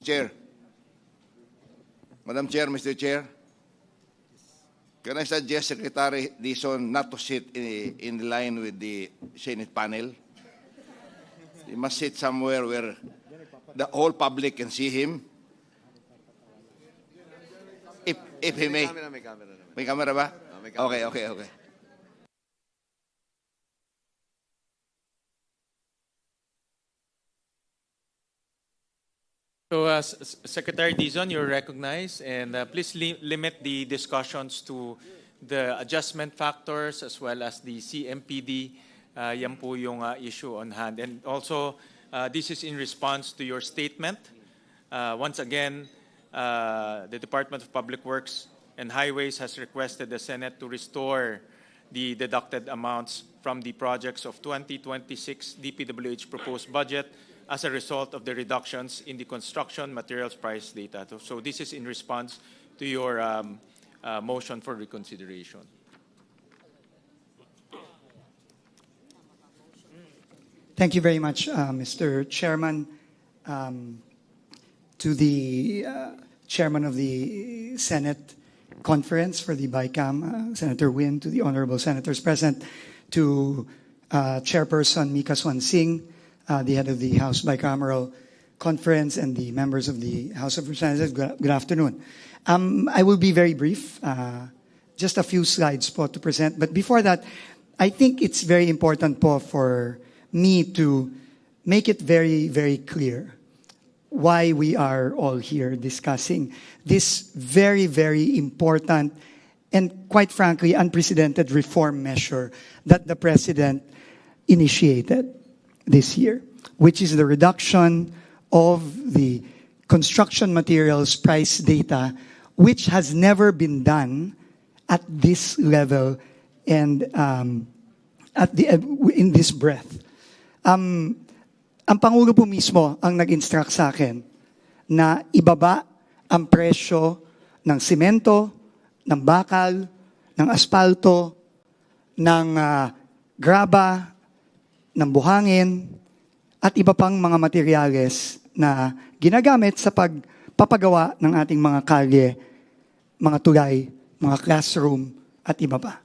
Chair. Madam Chair, Mr. Chair, can I suggest Secretary Dizon not to sit in line with the Senate panel? He must sit somewhere where the whole public can see him. If he may. May camera naman. May camera ba? May camera. Okay. So, Secretary Dizon, you're recognized, and please limit the discussions to the adjustment factors as well as the CMPD. Yan po yung issue on hand. And also, this is in response to your statement. Once again, the Department of Public Works and Highways has requested the Senate to restore the deducted amounts from the projects of 2026 DPWH proposed budget as a result of the reductions in the construction materials price data. So this is in response to your motion for reconsideration. Thank you very much, Mr. Chairman. To the Chairman of the Senate Conference for the BICAM, Senator Win, to the Honorable Senators present, to Chairperson Mika Swan Singh, the head of the House Bicameral Conference, and the members of the House of Representatives, good afternoon. I will be very brief, just a few slides po to present. But before that, I think it's very important po for me to make it very, very clear why we are all here discussing this very, very important and, quite frankly, unprecedented reform measure that the President initiated this year, which is the reduction of the construction materials price data, which has never been done at this level and in this breadth. Ang Pangulo po mismo ang nag-instruct sa akin na ibaba ang presyo ng simento, ng bakal, ng asfalto, ng graba, ng buhangin, at iba pang mga materyales na ginagamit sa pagpapagawa ng ating mga kalye, mga tulay, mga classroom, at iba pa.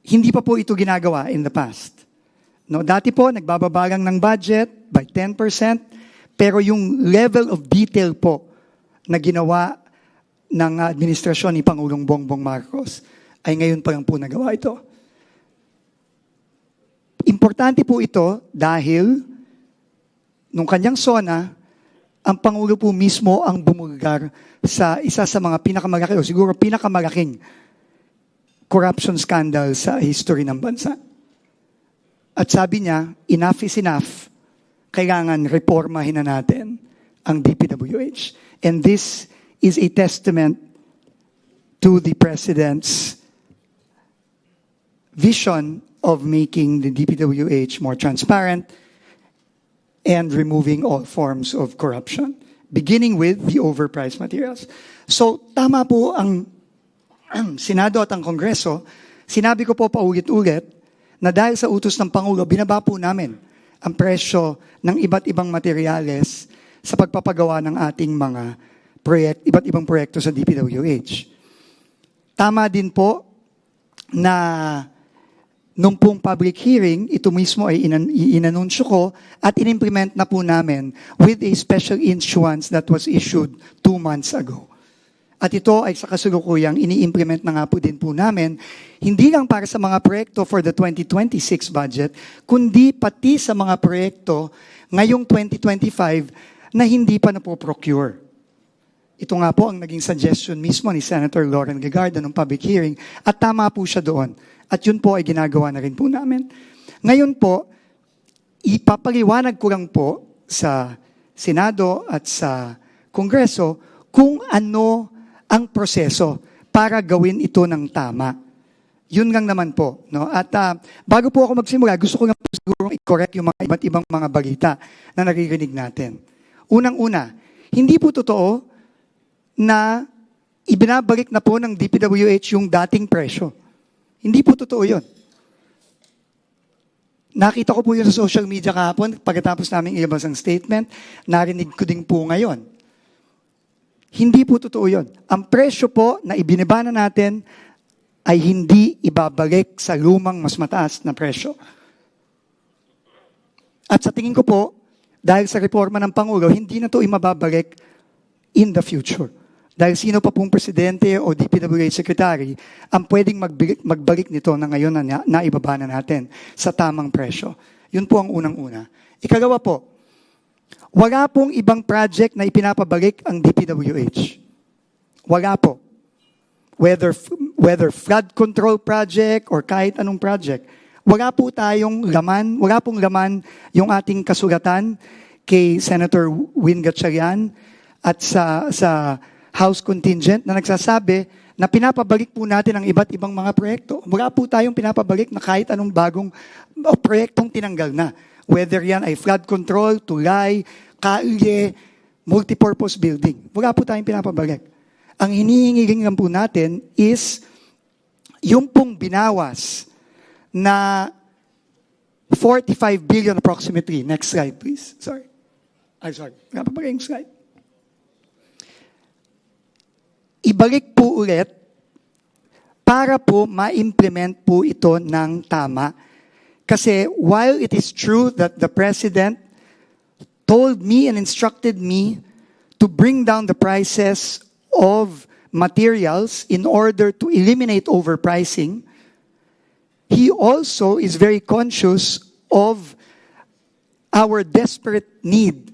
Hindi pa po ito ginagawa in the past. No, dati po, nagbababa lang ng budget by 10%, pero yung level of detail po na ginawa ng administrasyon ni Pangulong Bongbong Marcos ay ngayon pa lang po nagawa ito. Importante po ito dahil nung kanyang SONA, ang Pangulo po mismo ang bumulgar sa isa sa mga pinakamalaki o siguro pinakamalaking corruption scandal sa history ng bansa. At sabi niya, enough is enough. Kailangan reformahin na natin ang DPWH. And this is a testament to the President's vision of making the DPWH more transparent and removing all forms of corruption, beginning with the overpriced materials. So, tama po ang Senado at ang Kongreso. Sinabi ko po paulit-ulit na dahil sa utos ng Pangulo, binaba po namin ang presyo ng iba't ibang materyales sa pagpapagawa ng ating mga iba't ibang proyekto sa DPWH. Tama din po na nung pong public hearing, ito mismo ay inanunsyo ko at inimplement na po namin with a special issuance that was issued 2 months ago. At ito ay sa kasulukuyang ini-implement na nga po din po namin, hindi lang para sa mga proyekto for the 2026 budget, kundi pati sa mga proyekto ngayong 2025 na hindi pa napoprocure. Ito nga po ang naging suggestion mismo ni Senator Lauren Legarda ng public hearing at tama po siya doon. At yun po ay ginagawa na rin po namin. Ngayon po, ipapaliwanag ko lang po sa Senado at sa Kongreso kung ano ang proseso para gawin ito ng tama. Yun lang naman po. No? At bago po ako magsimula, gusto ko lang po siguro i-correct yung mga iba't ibang mga balita na naririnig natin. Unang-una, hindi po totoo na ibinabalik na po ng DPWH yung dating presyo. Hindi po totoo yun. Nakita ko po yun sa social media kahapon, pagkatapos namin ilabas ang statement, narinig ko din po ngayon. Hindi po totoo yun. Ang presyo po na ibinibana natin ay hindi ibabalik sa lumang mas mataas na presyo. At sa tingin ko po, dahil sa reforma ng Pangulo, hindi na ito imababalik in the future. Dahil sino pa pong presidente o DPWH secretary ang pwedeng magbalik nito na ngayon na naibaba na natin sa tamang presyo. Yun po ang unang-una. Ikalawa po, wala pong ibang project na ipinapabalik ang DPWH. Wala po. Whether flood control project or kahit anong project, wala po tayong laman, wala pong laman yung ating kasulatan kay Senator Win Gatchalian at sa House contingent na nagsasabi na pinapabalik po natin ang iba't ibang mga proyekto. Wala po tayong pinapabalik na kahit anong bagong proyektong tinanggal na. Whether yan ay flood control, tulay, kalye, multipurpose building. Wala po tayong pinapabalik. Ang hinihingi lang po natin is yung pong binawas na 45 billion approximately. Next slide, please. Sorry. Wala pa ba yung slide? Ibalik po ulit para po ma-implement po ito ng tama. Kasi while it is true that the President told me and instructed me to bring down the prices of materials in order to eliminate overpricing, he also is very conscious of our desperate need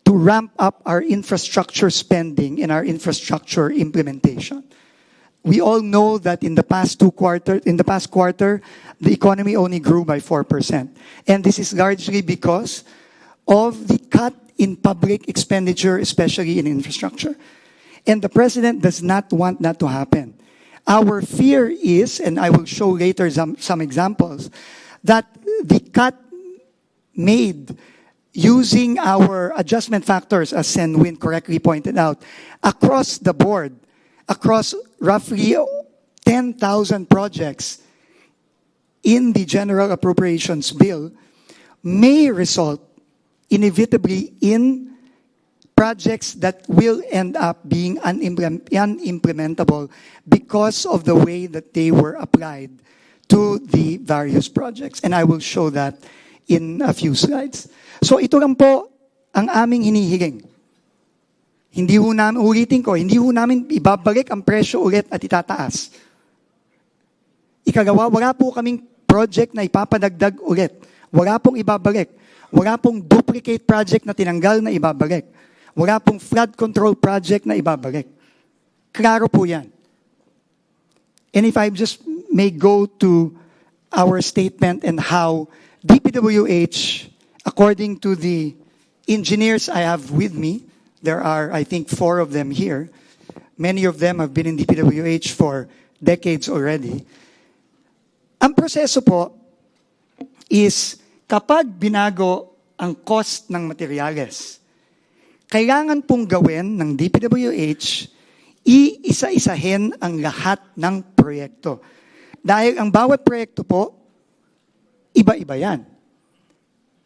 to ramp up our infrastructure spending and our infrastructure implementation. We all know that in the past quarter, the economy only grew by 4%. And this is largely because of the cut in public expenditure, especially in infrastructure. And the President does not want that to happen. Our fear is, and I will show later some examples, that the cut made using our adjustment factors, as Sen Win correctly pointed out, across the board, across roughly 10,000 projects in the General Appropriations Bill, may result inevitably in projects that will end up being unimplementable because of the way that they were applied to the various projects. And I will show that in a few slides. So ito lang po ang aming hinihiling. Hindi ho namin, ulitin ko, hindi ho namin ibabalik ang presyo ulit at itataas. Ikagawa, wala po kaming project na ipapadagdag ulit. Wala pong ibabalik. Wala pong duplicate project na tinanggal na ibabalik. Wala pong flood control project na ibabalik. Klaro po yan. And if I just may go to our statement and how DPWH, according to the engineers I have with me, there are, I think, 4 of them here. Many of them have been in DPWH for decades already. Ang proseso po is kapag binago ang cost ng materyales, kailangan pong gawin ng DPWH, iisa-isahin ang lahat ng proyekto. Dahil ang bawat proyekto po, iba-iba yan.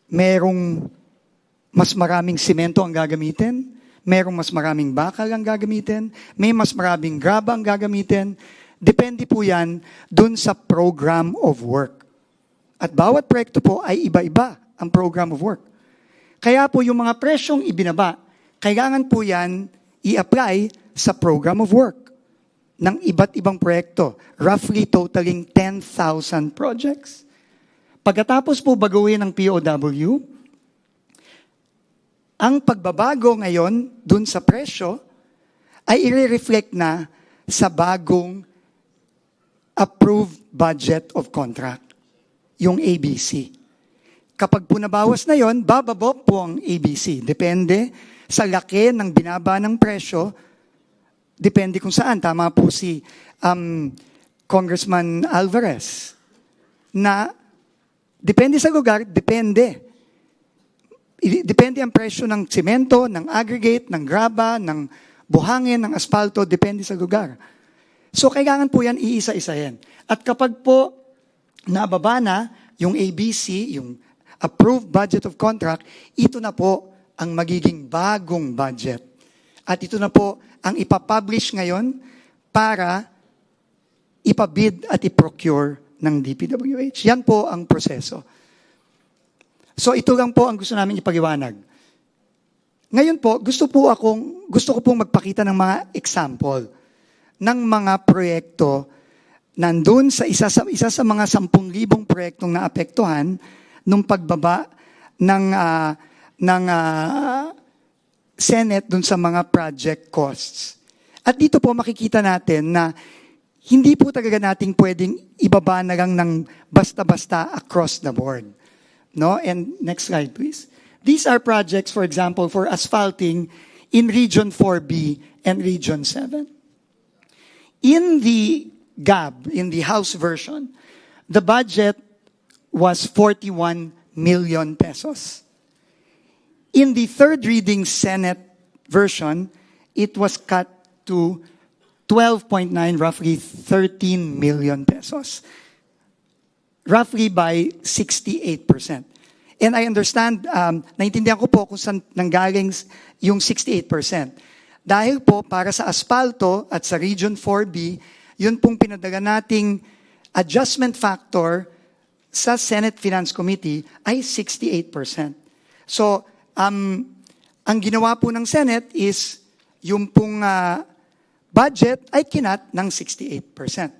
Merong mas maraming simento ang gagamitin, merong mas maraming bakal ang gagamitin, may mas maraming graba ang gagamitin. Depende po yan dun sa program of work. At bawat proyekto po ay iba-iba ang program of work. Kaya po yung mga presyong ibinaba, kailangan po yan i-apply sa program of work ng iba't ibang proyekto, roughly totaling 10,000 projects. Pagkatapos po baguhin ng POW, ang pagbabago ngayon dun sa presyo ay i-reflect na sa bagong approved budget of contract, yung ABC. Kapag po nabawas na yon, bababa po ang ABC. Depende sa laki ng binaba ng presyo, depende kung saan. Tama po si Congressman Alvarez na depende sa lugar, depende. Depende ang presyo ng simento, ng aggregate, ng graba, ng buhangin, ng asfalto, depende sa lugar. So kailangan po yan iisa-isahin. At kapag po nababa na yung ABC, yung approved budget of contract, ito na po ang magiging bagong budget. At ito na po ang ipapublish ngayon para ipabid at iprocure ng DPWH. Yan po ang proseso. So ito lang po ang gusto namin ipaliwanag. Ngayon po, gusto ko pong magpakita ng mga example ng mga proyekto nandun sa isa sa mga 10,000 proyektong naapektuhan nung pagbaba ng Senate dun sa mga project costs. At dito po makikita natin na hindi po talaga nating pwedeng ibaba na lang ng basta-basta across the board. No? And next slide, please. These are projects, for example, for asphalting in Region 4B and Region 7. In the GAB, in the House version, the budget was 41 million pesos. In the third reading Senate version, it was cut to 12.9, roughly 13 million pesos. Roughly by 68%. And I understand, naintindihan ko po kung saan nanggaling yung 68%. Dahil po para sa asfalto at sa Region 4B, yun pong pinadala nating adjustment factor sa Senate Finance Committee ay 68%. So, ang ginawa po ng Senate is yung pong budget ay kinat ng 68%.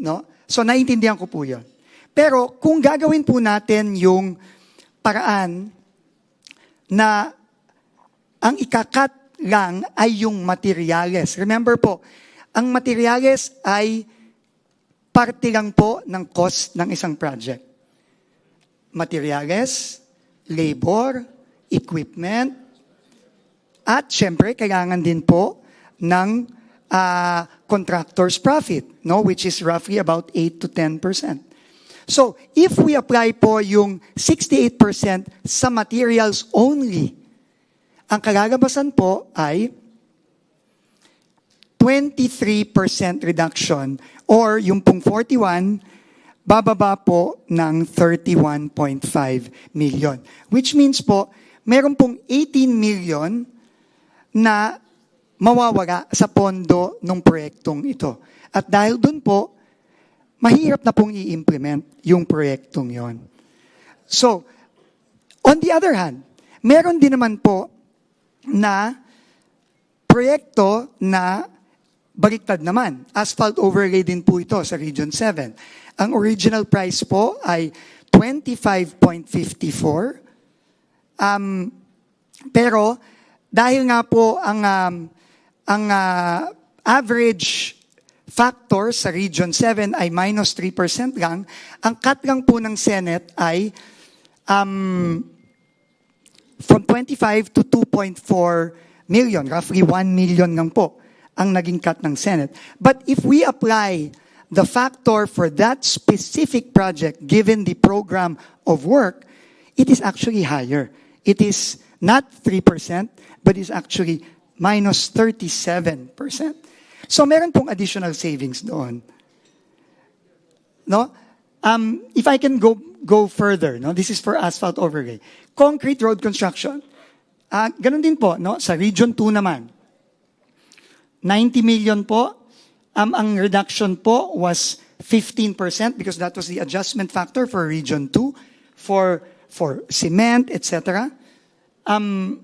No? So, naiintindihan ko po yun. Pero kung gagawin po natin yung paraan na ang ikakat lang ay yung materyales. Remember po, ang materyales ay parte lang po ng cost ng isang project. Materyales, labor, equipment, at syempre kailangan din po ng contractor's profit, no, which is roughly about 8 to 10%. So, if we apply po yung 68% sa materials only, ang kalalabasan po ay 23% reduction or yung pong 41, bababa po ng 31.5 million. Which means po, meron pong 18 million na mawawala sa pondo ng proyektong ito. At dahil dun po, mahirap na pong i-implement yung proyektong yon. So, on the other hand, meron din naman po na proyekto na baliktad naman. Asphalt overlay din po ito sa Region 7. Ang original price po ay 25.54. Pero dahil nga po ang average factor sa Region 7 ay minus 3% lang, ang cut lang po ng Senate ay from 25 to 2.4 million, roughly 1 million lang po ang naging cut ng Senate. But if we apply the factor for that specific project given the program of work, it is actually higher. It is not 3%, but is actually minus 37%. So meron pong additional savings doon. No? If I can go further, no? This is for asphalt overlay. Concrete road construction. Ganun din po, no? Sa Region 2 naman. 90 million po. Ang reduction po was 15% because that was the adjustment factor for Region 2 for cement, etc. Ang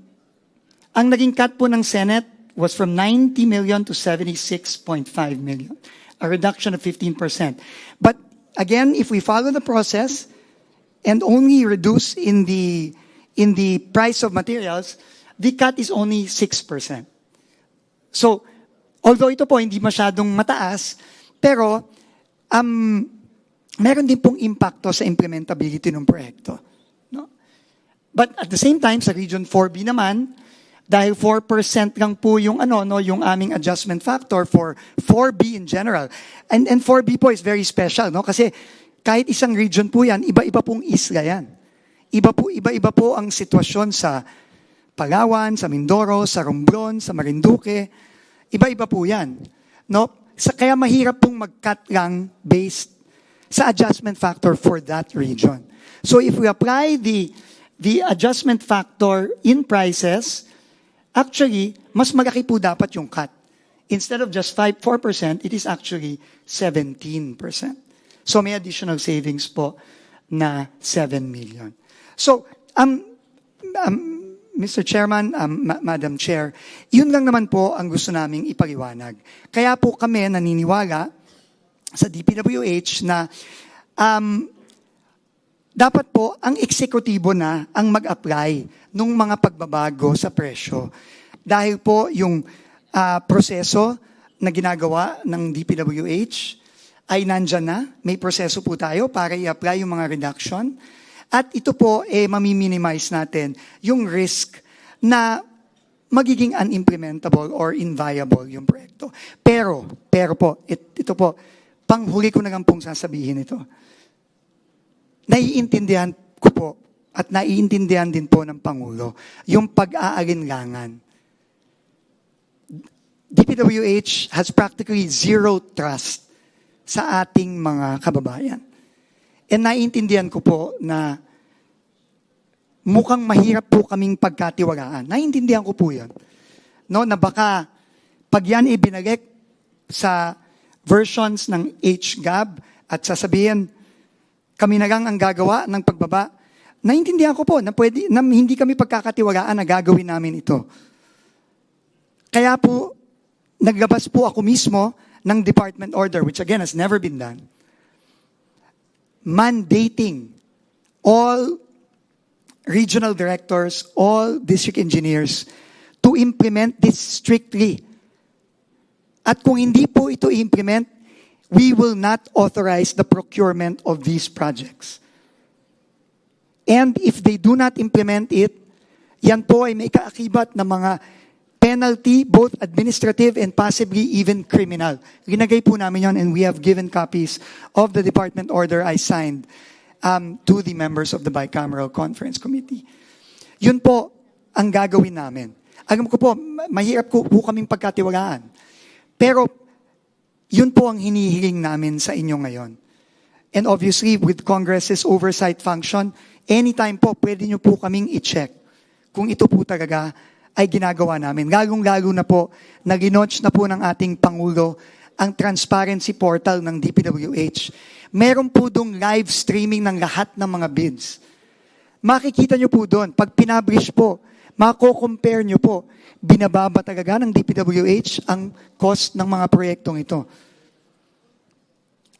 naging cut po ng Senate was from 90 million to 76.5 million, a reduction of 15%. But again, if we follow the process and only reduce in the price of materials, the cut is only 6%. So, although ito po hindi masyadong mataas, pero meron din pong impacto sa implementability ng proyekto. No? But at the same time, sa Region 4B naman, dahil 4% lang po yung yung aming adjustment factor for 4B in general. And 4B po is very special, no? Kasi kahit isang region po yan, iba-iba pong isla yan. Iba-iba po ang sitwasyon sa Palawan, sa Mindoro, sa Romblon, sa Marinduque. Iba-iba po yan. No? Kaya mahirap pong mag-cut lang based sa adjustment factor for that region. So if we apply the adjustment factor in prices, actually, mas malaki po dapat yung cut. Instead of just 4%, it is actually 17%. So may additional savings po na 7 million. So, Mr. Chairman, Madam Chair, yun lang naman po ang gusto naming ipaliwanag. Kaya po kami naniniwala sa DPWH na dapat po ang eksekutibo na ang mag-apply ng mga pagbabago sa presyo. Dahil po yung proseso na ginagawa ng DPWH ay nandyan na. May proseso po tayo para i-apply yung mga reduction. At ito po, mami-minimize natin yung risk na magiging unimplementable or inviable yung proyekto. Pero po, ito po, panghuli ko na lang pong sasabihin ito. Naiintindihan ko po at naiintindihan din po ng Pangulo yung pag-aalinlangan. DPWH has practically zero trust sa ating mga kababayan. And naiintindihan ko po na mukhang mahirap po kaming pagkatiwalaan. Naiintindihan ko po yan. No, na baka pag yan ibinalik sa versions ng HGAB at sasabihin, kami na lang ang gagawa ng pagbaba, naiintindihan ko po na, hindi kami pagkakatiwalaan na gagawin namin ito. Kaya po, naglabas po ako mismo ng department order, which again has never been done, mandating all regional directors, all district engineers to implement this strictly. At kung hindi po ito i-implement, we will not authorize the procurement of these projects. And if they do not implement it, yan po ay may kaakibat na mga penalty, both administrative and possibly even criminal. Ginagay po namin yon, and we have given copies of the department order I signed to the members of the Bicameral Conference Committee. Yun po ang gagawin namin. Alam ko po, mahirap po kaming pagkatiwalaan. Pero yun po ang hinihiling namin sa inyo ngayon. And obviously, with Congress's oversight function, anytime po, pwede nyo po kaming i-check kung ito po talaga ay ginagawa namin. Lalong-lalo na po, nag-launch na po ng ating Pangulo ang transparency portal ng DPWH. Meron po doon live streaming ng lahat ng mga bids. Makikita nyo po doon, pag pinablish po, mako-compare nyo po, binababa talaga ng DPWH ang cost ng mga proyektong ito.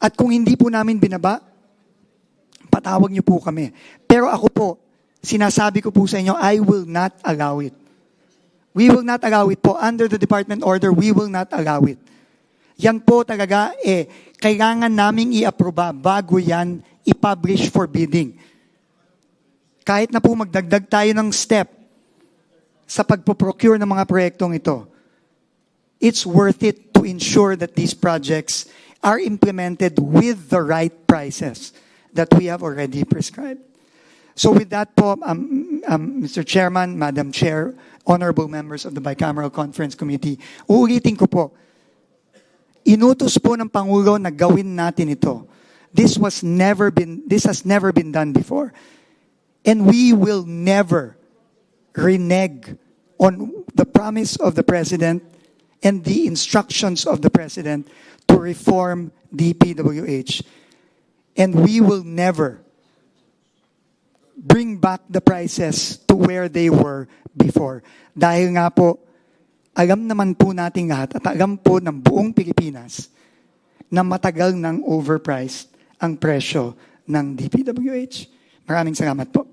At kung hindi po namin binaba, patawag nyo po kami. Pero ako po, sinasabi ko po sa inyo, I will not allow it. We will not allow it po. Under the department order, we will not allow it. Yan po talaga, kailangan naming i-aproba bago yan i-publish for bidding. Kahit na po magdagdag tayo ng step sa pagpo-procure ng mga proyektong ito, it's worth it to ensure that these projects are implemented with the right prices that we have already prescribed. So with that po, Mr. Chairman, Madam Chair, honorable members of the Bicameral Conference Committee, uulitin ko po, inutos po ng Pangulo na gawin natin ito. This has never been done before. And we will never renege on the promise of the President and the instructions of the President to reform DPWH. And we will never bring back the prices to where they were before. Dahil nga po, alam naman po natin lahat at alam po ng buong Pilipinas na matagal nang overpriced ang presyo ng DPWH. Maraming salamat po.